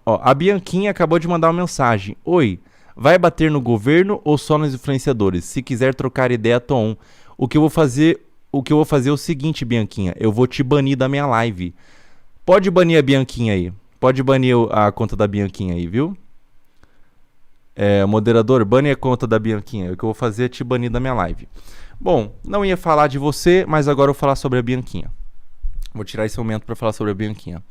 Ó, a Bianquinha acabou de mandar uma mensagem. Oi, vai bater no governo ou só nos influenciadores? Se quiser trocar ideia, tô on. O que eu vou fazer é o seguinte, Bianquinha. Eu vou te banir da minha live. Pode banir a Bianquinha aí. Pode banir a conta da Bianquinha aí, viu? Moderador, bane a conta da Bianquinha. O que eu vou fazer é te banir da minha live. Bom, não ia falar de você, mas agora eu vou falar sobre a Bianquinha. Vou tirar esse momento para falar sobre a Bianquinha.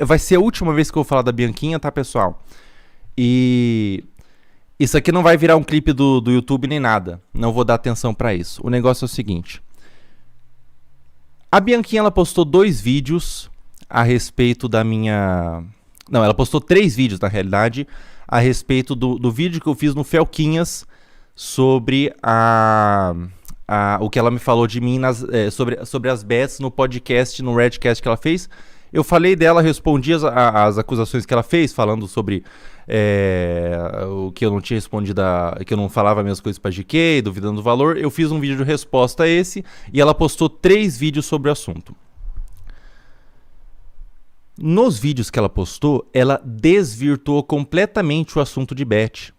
Vai ser a última vez que eu vou falar da Bianquinha, tá, pessoal? E isso aqui não vai virar um clipe do YouTube nem nada. Não vou dar atenção para isso. O negócio é o seguinte. A Bianquinha, ela postou 2 vídeos a respeito da minha... Não, ela postou 3 vídeos, na realidade, a respeito do vídeo que eu fiz no Felquinhas sobre o que ela me falou de mim sobre as bets no podcast, no Redcast que ela fez. Eu falei dela, respondi as acusações que ela fez, falando sobre o que eu não tinha respondido, que eu não falava as mesmas coisas pra GK, duvidando do valor. Eu fiz um vídeo de resposta a esse e ela postou 3 vídeos sobre o assunto. Nos vídeos que ela postou, ela desvirtuou completamente o assunto de bet.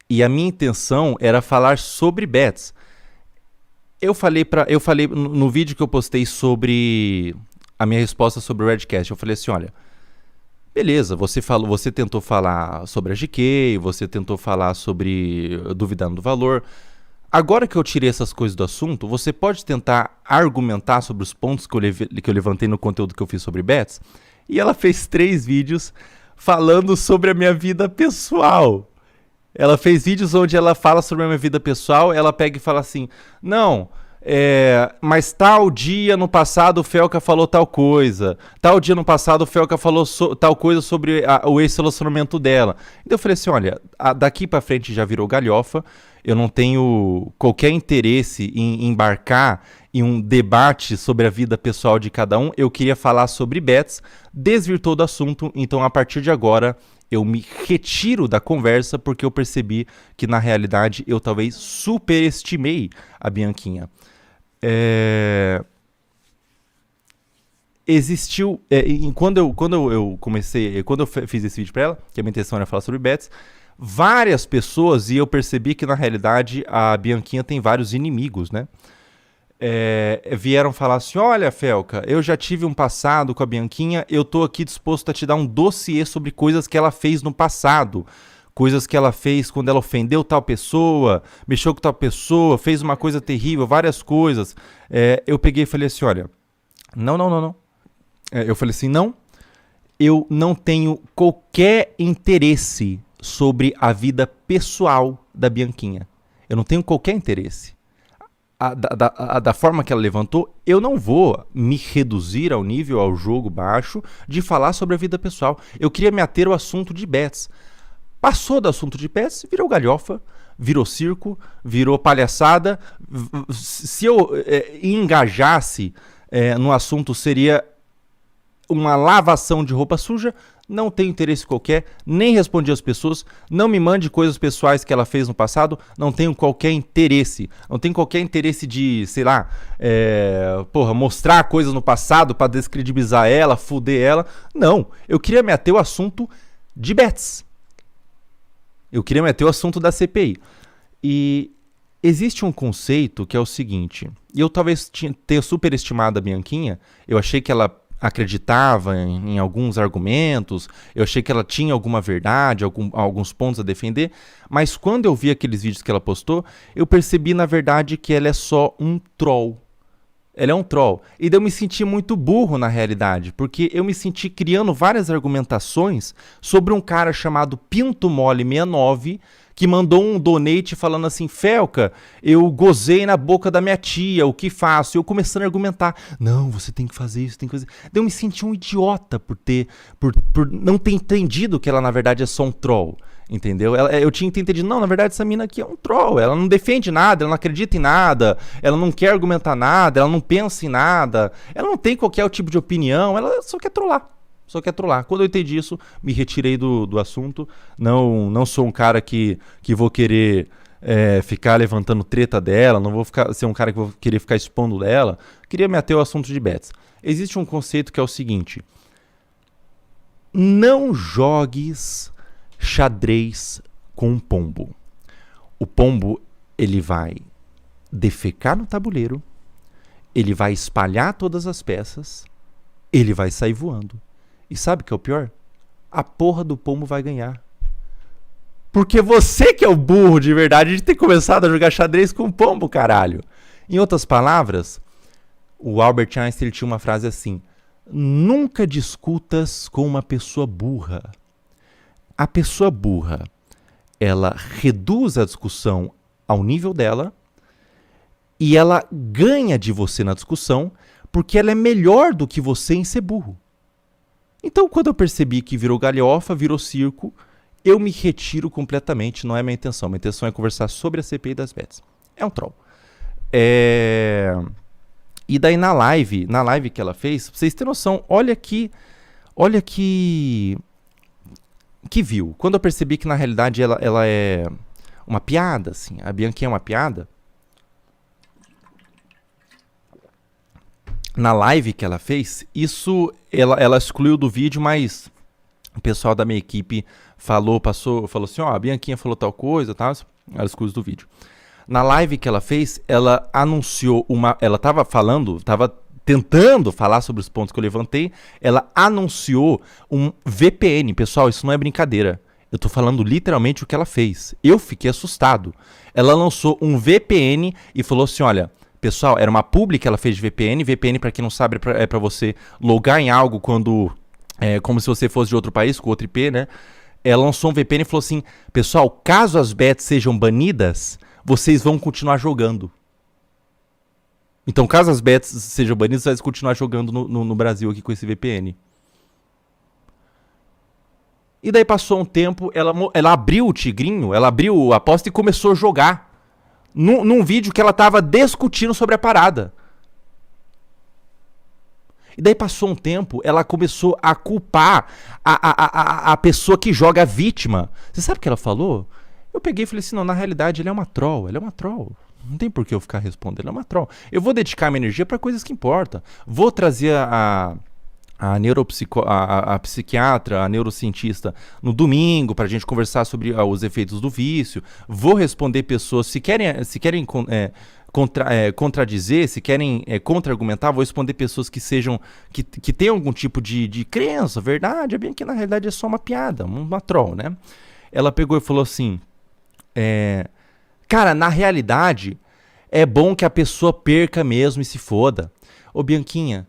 E a minha intenção era falar sobre bets. Eu falei no vídeo que eu postei sobre a minha resposta sobre o Redcast, eu falei assim, olha, beleza, você tentou falar sobre a GK, você tentou falar sobre duvidando do valor. Agora que eu tirei essas coisas do assunto, você pode tentar argumentar sobre os pontos que eu levantei no conteúdo que eu fiz sobre bets? E ela fez 3 vídeos falando sobre a minha vida pessoal. Ela fez vídeos onde ela fala sobre a minha vida pessoal, ela pega e fala assim, não, mas tal dia no passado o Felca falou tal coisa, tal dia no passado o Felca falou tal coisa sobre o ex-relacionamento dela. Então eu falei assim, olha, daqui pra frente já virou galhofa, eu não tenho qualquer interesse em embarcar em um debate sobre a vida pessoal de cada um, eu queria falar sobre bets, desvirtuou do assunto, então a partir de agora eu me retiro da conversa porque eu percebi que na realidade eu talvez superestimei a Bianquinha. Existiu, quando eu fiz esse vídeo para ela, que a minha intenção era falar sobre bets, várias pessoas, e eu percebi que na realidade a Bianquinha tem vários inimigos, né? Vieram falar assim, olha, Felca, eu já tive um passado com a Bianquinha, eu tô aqui disposto a te dar um dossiê sobre coisas que ela fez no passado, coisas que ela fez quando ela ofendeu tal pessoa, mexeu com tal pessoa, fez uma coisa terrível, várias coisas. Eu peguei e falei assim, olha, não. Eu falei assim, não, eu não tenho qualquer interesse sobre a vida pessoal da Bianquinha. Eu não tenho qualquer interesse. Da forma que ela levantou, eu não vou me reduzir ao nível, ao jogo baixo, de falar sobre a vida pessoal. Eu queria me ater ao assunto de bets. Passou do assunto de bets, virou galhofa, virou circo, virou palhaçada. Se eu engajasse no assunto, seria uma lavação de roupa suja. Não tenho interesse qualquer, nem respondi às pessoas, não me mande coisas pessoais que ela fez no passado, não tenho qualquer interesse. Não tenho qualquer interesse de, sei lá, mostrar coisas no passado para descredibilizar ela, fuder ela. Não, eu queria me ater ao assunto de bets. Eu queria me ater ao assunto da CPI. E existe um conceito que é o seguinte, e eu talvez tenha superestimado a Bianquinha, eu achei que ela acreditava em alguns argumentos, eu achei que ela tinha alguma verdade, alguns pontos a defender, mas quando eu vi aqueles vídeos que ela postou, eu percebi na verdade que ela é só um troll. Ela é um troll. E daí eu me senti muito burro na realidade, porque eu me senti criando várias argumentações sobre um cara chamado Pinto Mole 69, que mandou um donate falando assim, Felca, eu gozei na boca da minha tia, o que faço? Eu começando a argumentar, não, você tem que fazer isso, tem que fazer... Daí eu me senti um idiota por não ter entendido que ela na verdade é só um troll, entendeu? Eu tinha entendido, não, na verdade essa mina aqui é um troll, ela não defende nada, ela não acredita em nada, ela não quer argumentar nada, ela não pensa em nada, ela não tem qualquer tipo de opinião, ela só quer trollar. Quando eu entendi isso, me retirei do assunto. Não sou um cara que vou querer ficar levantando treta dela, não vou ser um cara que vou querer ficar expondo dela. Queria me ater ao assunto de bets. Existe um conceito que é o seguinte: não jogues xadrez com um pombo. O pombo, ele vai defecar no tabuleiro, ele vai espalhar todas as peças, ele vai sair voando. E sabe o que é o pior? A porra do pombo vai ganhar. Porque você que é o burro de verdade de ter começado a jogar xadrez com pombo, caralho. Em outras palavras, o Albert Einstein tinha uma frase assim: nunca discutas com uma pessoa burra. A pessoa burra, ela reduz a discussão ao nível dela e ela ganha de você na discussão porque ela é melhor do que você em ser burro. Então, quando eu percebi que virou galhofa, virou circo, eu me retiro completamente, não é minha intenção. Minha intenção é conversar sobre a CPI das bets. É um troll. E daí na live que ela fez, pra vocês terem noção, olha que viu. Quando eu percebi que na realidade ela é uma piada, assim, a Bianquinha é uma piada, na live que ela fez, isso ela excluiu do vídeo, mas o pessoal da minha equipe falou assim, a Bianquinha falou tal coisa, tal, ela excluiu do vídeo. Na live que ela fez, ela anunciou ela estava tentando falar sobre os pontos que eu levantei, ela anunciou um VPN. Pessoal, isso não é brincadeira. Eu tô falando literalmente o que ela fez. Eu fiquei assustado. Ela lançou um VPN e falou assim, olha, pessoal, era uma publi que ela fez de VPN. VPN, para quem não sabe, é para você logar em algo quando... como se você fosse de outro país, com outro IP, né? Ela lançou um VPN e falou assim, pessoal, caso as bets sejam banidas, vocês vão continuar jogando. Então, caso as bets sejam banidas, vocês vão continuar jogando no Brasil aqui com esse VPN. E daí passou um tempo, ela abriu o tigrinho, ela abriu a aposta e começou a jogar. Num vídeo que ela tava discutindo sobre a parada. E daí passou um tempo, ela começou a culpar a pessoa que joga, a vítima. Você sabe o que ela falou? Eu peguei e falei assim, não, na realidade ela é uma troll. Não tem por que eu ficar respondendo, ela é uma troll. Eu vou dedicar minha energia para coisas que importam. Vou trazer a psiquiatra, a neurocientista no domingo para a gente conversar sobre os efeitos do vício. Vou responder pessoas, se querem contradizer, se querem contra-argumentar, vou responder pessoas que tenham algum tipo de crença, verdade, é bem que na realidade é só uma piada, uma troll, né? Ela pegou e falou assim, cara, na realidade é bom que a pessoa perca mesmo e se foda. Ô Bianquinha,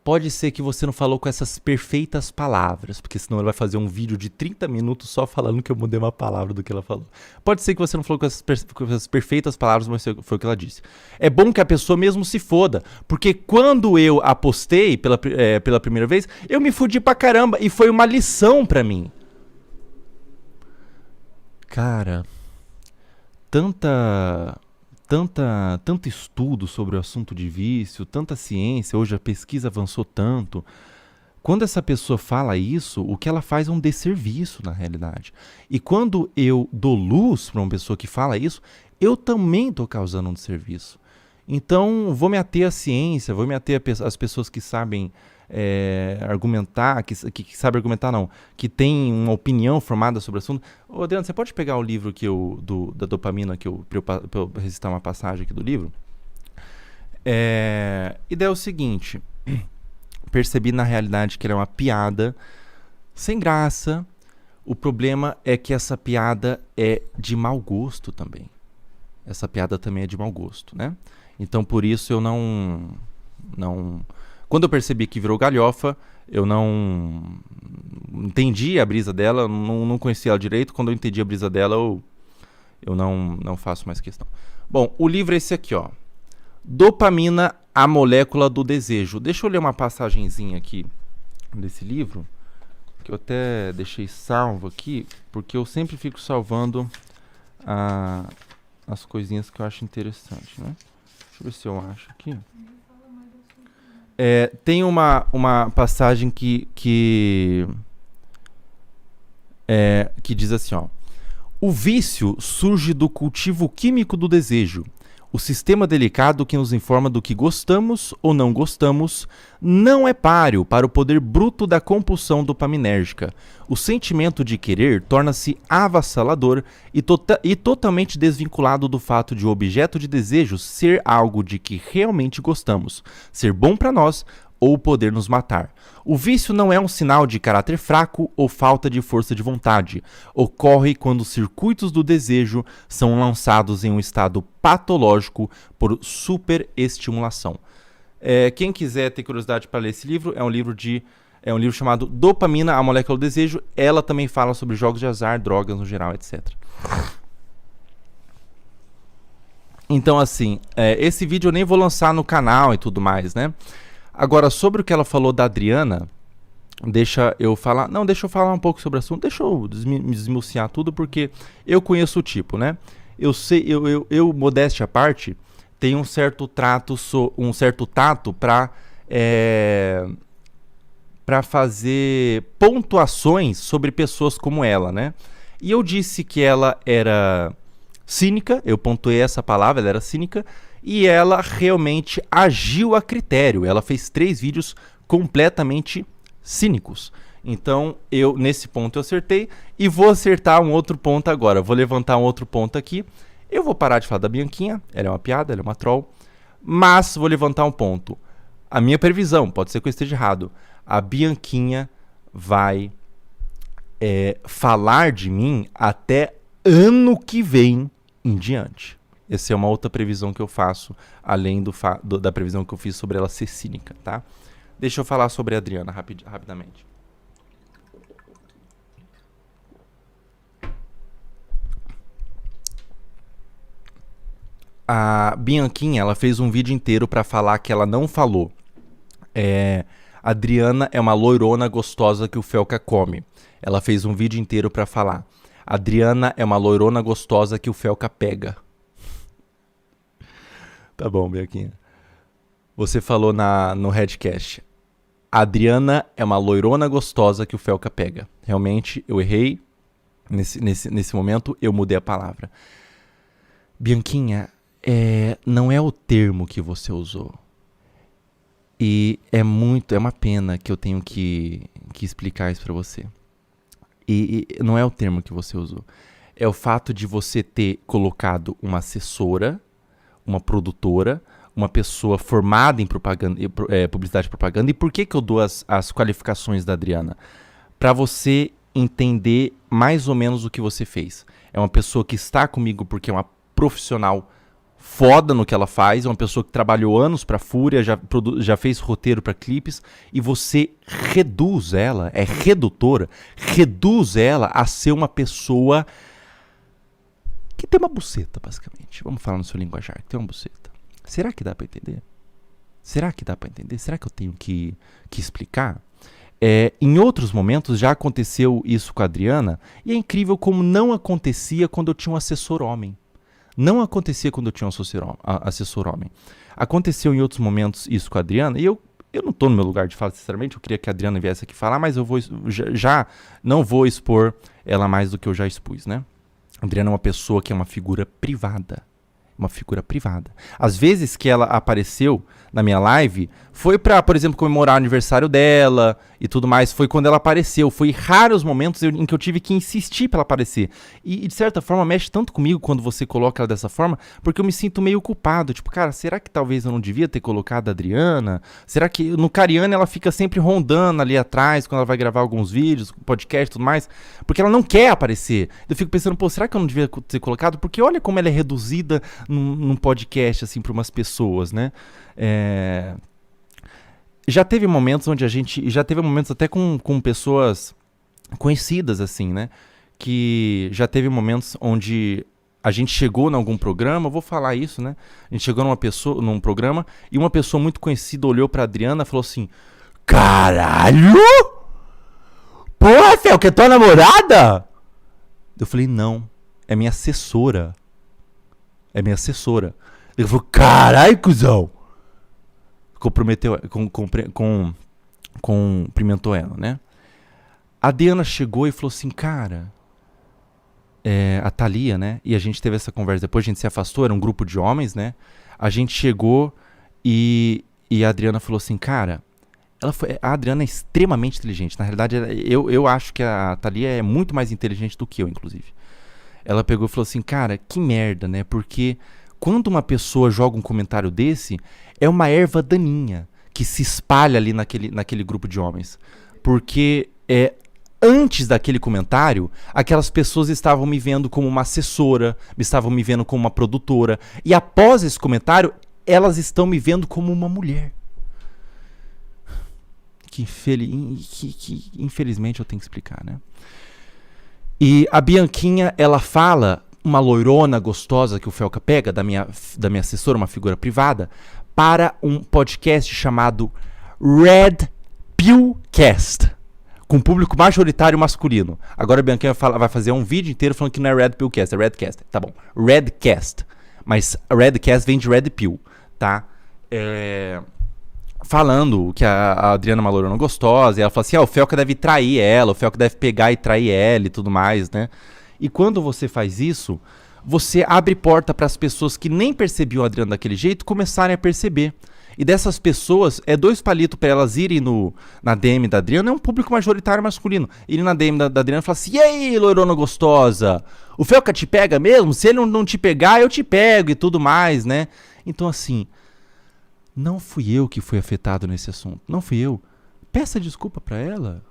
pode ser que você não falou com essas perfeitas palavras, porque senão ela vai fazer um vídeo de 30 minutos só falando que eu mudei uma palavra do que ela falou. Pode ser que você não falou com essas perfeitas palavras, mas foi o que ela disse. É bom que a pessoa mesmo se foda, porque quando eu apostei pela primeira vez, eu me fudi pra caramba e foi uma lição pra mim. Cara, tanto estudo sobre o assunto de vício, tanta ciência, hoje a pesquisa avançou tanto. Quando essa pessoa fala isso, o que ela faz é um desserviço na realidade. E quando eu dou luz para uma pessoa que fala isso, eu também estou causando um desserviço. Então, vou me ater à ciência, vou me ater às pessoas que sabem argumentar, que sabe argumentar não, que tem uma opinião formada sobre o assunto. Ô, Adriano, você pode pegar o livro da dopamina pra eu recitar uma passagem aqui do livro? E daí é o seguinte, percebi na realidade que era uma piada sem graça. O problema é que essa piada é de mau gosto também. Essa piada também é de mau gosto, né? Então, por isso eu não... Quando eu percebi que virou galhofa, eu não entendi a brisa dela, não conhecia ela direito. Quando eu entendi a brisa dela, eu não faço mais questão. Bom, o livro é esse aqui, ó. Dopamina, a molécula do desejo. Deixa eu ler uma passagenzinha aqui desse livro, que eu até deixei salvo aqui, porque eu sempre fico salvando as coisinhas que eu acho interessante, né? Deixa eu ver se eu acho aqui. Tem uma passagem que diz assim, ó. O vício surge do cultivo químico do desejo. O sistema delicado que nos informa do que gostamos ou não gostamos não é páreo para o poder bruto da compulsão dopaminérgica. O sentimento de querer torna-se avassalador e totalmente desvinculado do fato de o objeto de desejo ser algo de que realmente gostamos, ser bom para nós ou poder nos matar. O vício não é um sinal de caráter fraco ou falta de força de vontade. Ocorre quando os circuitos do desejo são lançados em um estado patológico por superestimulação. Quem quiser ter curiosidade para ler esse livro, é um livro chamado Dopamina, a Molécula do Desejo. Ela também fala sobre jogos de azar, drogas no geral, etc. Então, assim, esse vídeo eu nem vou lançar no canal e tudo mais, né? Agora, sobre o que ela falou da Adriana, deixa eu falar um pouco sobre o assunto, deixa eu desmuciar tudo, porque eu conheço o tipo, né? Eu modéstia à parte, tenho um certo tato para fazer pontuações sobre pessoas como ela, né? E eu disse que ela era cínica, eu pontuei essa palavra, ela era cínica, e ela realmente agiu a critério. Ela fez 3 vídeos completamente cínicos. Então, nesse ponto eu acertei. E vou acertar um outro ponto agora. Vou levantar um outro ponto aqui. Eu vou parar de falar da Bianquinha. Ela é uma piada, ela é uma troll. Mas vou levantar um ponto. A minha previsão, pode ser que eu esteja errado. A Bianquinha vai falar de mim até ano que vem em diante. Essa é uma outra previsão que eu faço, além da previsão que eu fiz sobre ela ser cínica, tá? Deixa eu falar sobre a Adriana rapidamente. A Bianquinha, ela fez um vídeo inteiro pra falar que ela não falou. Adriana é uma loirona gostosa que o Felca come. Ela fez um vídeo inteiro pra falar. Adriana é uma loirona gostosa que o Felca pega. Tá bom, Bianquinha. Você falou no Redcast. A Adriana é uma loirona gostosa que o Felca pega. Realmente, eu errei. Nesse momento, eu mudei a palavra. Bianquinha, não é o termo que você usou. E é uma pena que eu tenho que explicar isso pra você. E não é o termo que você usou. É o fato de você ter colocado uma assessora, uma produtora, uma pessoa formada em publicidade e propaganda. E por que eu dou as qualificações da Adriana? Para você entender mais ou menos o que você fez. É uma pessoa que está comigo porque é uma profissional foda no que ela faz, é uma pessoa que trabalhou anos para Fúria, já fez roteiro para clipes, e você reduz ela, redutora, reduz ela a ser uma pessoa que tem uma buceta, basicamente. Vamos falar no seu linguajar, que tem uma buceta. Será que dá pra entender? Será que eu tenho que explicar? Em outros momentos já aconteceu isso com a Adriana, e é incrível como não acontecia quando eu tinha um assessor homem. Não acontecia quando eu tinha um assessor homem. Aconteceu em outros momentos isso com a Adriana, e eu não tô no meu lugar de fala, sinceramente, eu queria que a Adriana viesse aqui falar, mas eu já não vou expor ela mais do que eu já expus, né? A Adriana é uma pessoa que é uma figura privada. Uma figura privada. Às vezes que ela apareceu na minha live, foi pra, por exemplo, comemorar o aniversário dela e tudo mais. Foi quando ela apareceu. Foi raros momentos em que eu tive que insistir pra ela aparecer. E de certa forma mexe tanto comigo quando você coloca ela dessa forma, porque eu me sinto meio culpado. Tipo, cara, será que talvez eu não devia ter colocado a Adriana? Será que no Cariani ela fica sempre rondando ali atrás quando ela vai gravar alguns vídeos, podcast e tudo mais? Porque ela não quer aparecer. Eu fico pensando, pô, será que eu não devia ter colocado? Porque olha como ela é reduzida num podcast, assim, pra umas pessoas, né? Já teve momentos onde já teve momentos até com pessoas conhecidas, assim, né? Que já teve momentos onde a gente chegou em algum programa, vou falar isso, né? A gente chegou num programa e uma pessoa muito conhecida olhou pra Adriana e falou assim: caralho! Porra, Fel, que é tua namorada? Eu falei, não, é minha assessora. É minha assessora. Ele falou, caralho, cuzão! Cumprimentou ela, né? A Adriana chegou e falou assim, cara, a Thalia, né? E a gente teve essa conversa. Depois a gente se afastou, era um grupo de homens, né? A gente chegou e a Adriana falou assim, cara, a Adriana é extremamente inteligente. Na realidade, eu acho que a Thalia é muito mais inteligente do que eu, inclusive. Ela pegou e falou assim, cara, que merda, né? Porque quando uma pessoa joga um comentário desse, é uma erva daninha que se espalha ali naquele grupo de homens. Porque antes daquele comentário, aquelas pessoas estavam me vendo como uma assessora, estavam me vendo como uma produtora. E após esse comentário, elas estão me vendo como uma mulher. Que infelizmente eu tenho que explicar, né? E a Bianquinha, ela fala, uma loirona gostosa que o Felca pega, da minha assessora, uma figura privada, para um podcast chamado Red Pillcast, com público majoritário masculino. Agora a Bianquinha vai fazer um vídeo inteiro falando que não é Red Pillcast, é Redcast. Tá bom, Redcast. Mas Redcast vem de Red Pill, tá? Falando que a Adriana é uma loirona gostosa, e ela fala assim, o Felca deve trair ela, o Felca deve pegar e trair ela e tudo mais, né? E quando você faz isso, você abre porta para as pessoas que nem percebiam a Adriana daquele jeito começarem a perceber. E dessas pessoas, 2 palitos para elas irem na DM da Adriana, é um público majoritário masculino. Irem na DM da Adriana e falar assim, e aí, loirona gostosa? O Felca te pega mesmo? Se ele não te pegar, eu te pego e tudo mais, né? Então, assim, não fui eu que fui afetado nesse assunto. Não fui eu. Peça desculpa pra ela.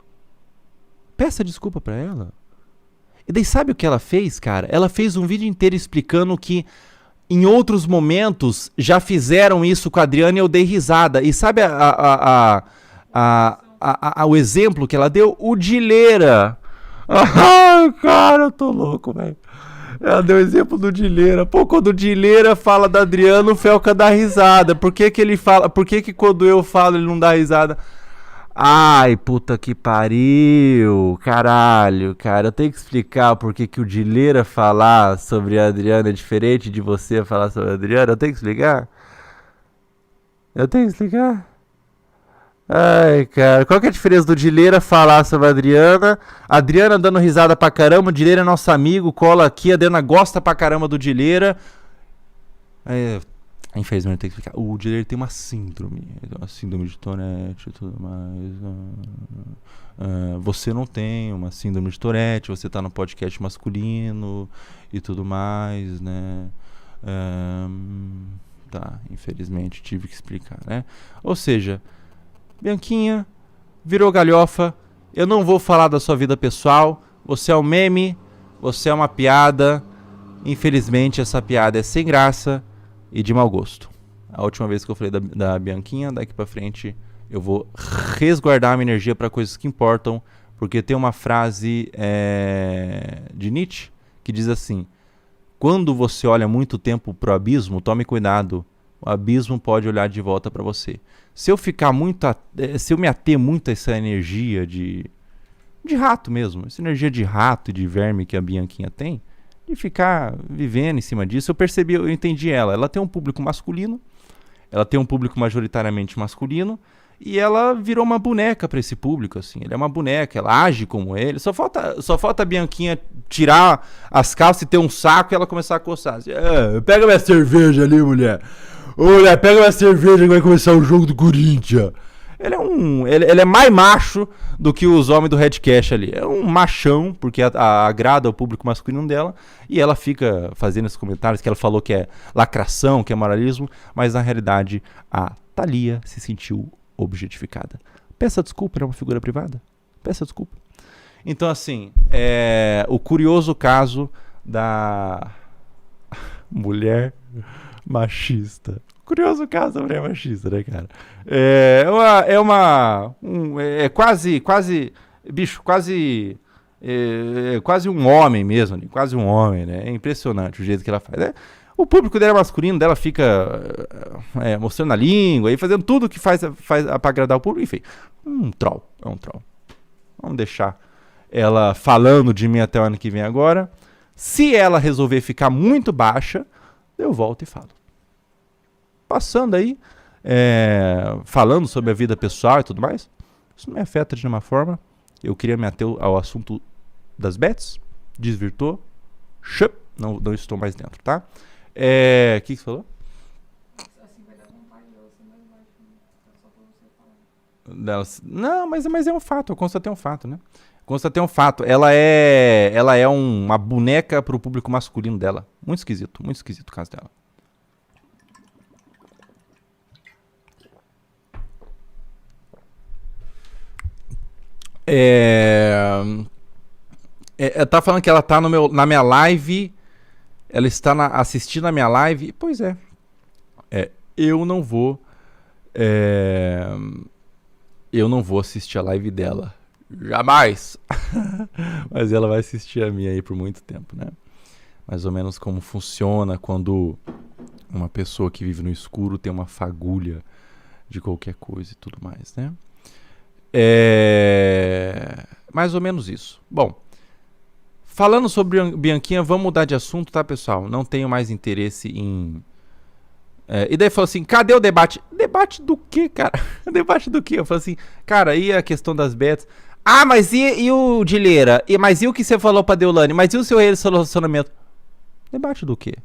Peça desculpa pra ela. E daí sabe o que ela fez, cara? Ela fez um vídeo inteiro explicando que em outros momentos já fizeram isso com a Adriana e eu dei risada. E sabe o exemplo que ela deu? O Dileira. Ai, cara, eu tô louco, velho. Ela deu o exemplo do Dileira. Pô, quando o Dileira fala da Adriana, o Felca dá risada. Por que ele fala? Por que quando eu falo ele não dá risada? Ai, puta que pariu. Caralho, cara. Eu tenho que explicar por que o Dileira falar sobre a Adriana é diferente de você falar sobre a Adriana? Eu tenho que explicar? Eu tenho que explicar? Ai, cara, qual que é a diferença do Dileira falar sobre a Adriana dando risada pra caramba, o Dileira é nosso amigo, cola aqui, a Adriana gosta pra caramba do Dileira. Infelizmente tem que explicar. O Dileira tem uma síndrome de Tourette e tudo mais. Você não tem uma síndrome de Tourette, você tá no podcast masculino e tudo mais, né? Tá, infelizmente tive que explicar, né? Ou seja, Bianquinha, virou galhofa, eu não vou falar da sua vida pessoal, você é um meme, você é uma piada, infelizmente essa piada é sem graça e de mau gosto. A última vez que eu falei da Bianquinha, daqui pra frente eu vou resguardar minha energia para coisas que importam, porque tem uma frase de Nietzsche que diz assim, quando você olha muito tempo pro abismo, tome cuidado, o abismo pode olhar de volta para você. Se eu me ater muito a essa energia de rato mesmo, essa energia de rato e de verme que a Bianquinha tem, de ficar vivendo em cima disso, eu entendi ela. Ela tem um público masculino, ela tem um público majoritariamente masculino, e ela virou uma boneca para esse público, assim. Ela é uma boneca, ela age como ele. Só falta a Bianquinha tirar as calças e ter um saco e ela começar a coçar. Assim, pega minha cerveja ali, mulher. Ô, mulher, pega minha cerveja que vai começar o jogo do Corinthians. Ele é mais macho do que os homens do Redcast ali. É um machão, porque agrada o público masculino dela. E ela fica fazendo esses comentários que ela falou que é lacração, que é moralismo. Mas na realidade, a Thalia se sentiu objetificada. Peça desculpa, era uma figura privada. Peça desculpa. Então, assim, o curioso caso da mulher machista. Curioso caso da mulher machista, né, cara? Quase um homem mesmo, né? Quase um homem, né? É impressionante o jeito que ela faz, né? O público dela é masculino, dela fica mostrando a língua e fazendo tudo que faz pra agradar o público, enfim. É um troll. Vamos deixar ela falando de mim até o ano que vem agora. Se ela resolver ficar muito baixa, eu volto e falo. Passando aí, falando sobre a vida pessoal e tudo mais, isso não me afeta de nenhuma forma. Eu queria me ater ao assunto das bets, desvirtuou, Não estou mais dentro, tá? O que você falou? Assim vai dar vontade dela ser mais baixa, né? Só pra você falar. Não, mas é um fato, eu constatei um fato, né? Constatei um fato. Ela é uma boneca pro público masculino dela. Muito esquisito o caso dela. Tá falando que ela tá na minha live. Ela está assistindo a minha live. Pois é. Eu não vou. Eu não vou assistir a live dela. Jamais! Mas ela vai assistir a minha aí por muito tempo, né? Mais ou menos como funciona quando uma pessoa que vive no escuro tem uma fagulha de qualquer coisa e tudo mais, né? Mais ou menos isso. Bom, falando sobre Bianquinha, vamos mudar de assunto, tá, pessoal? Não tenho mais interesse em... e daí falou assim, cadê o debate? Debate do quê, cara? Debate do quê? Eu falei assim, cara, e a questão das bets? Ah, mas e o Dileira? Mas e o que você falou pra Deolane? Mas e o seu relacionamento? Debate do quê?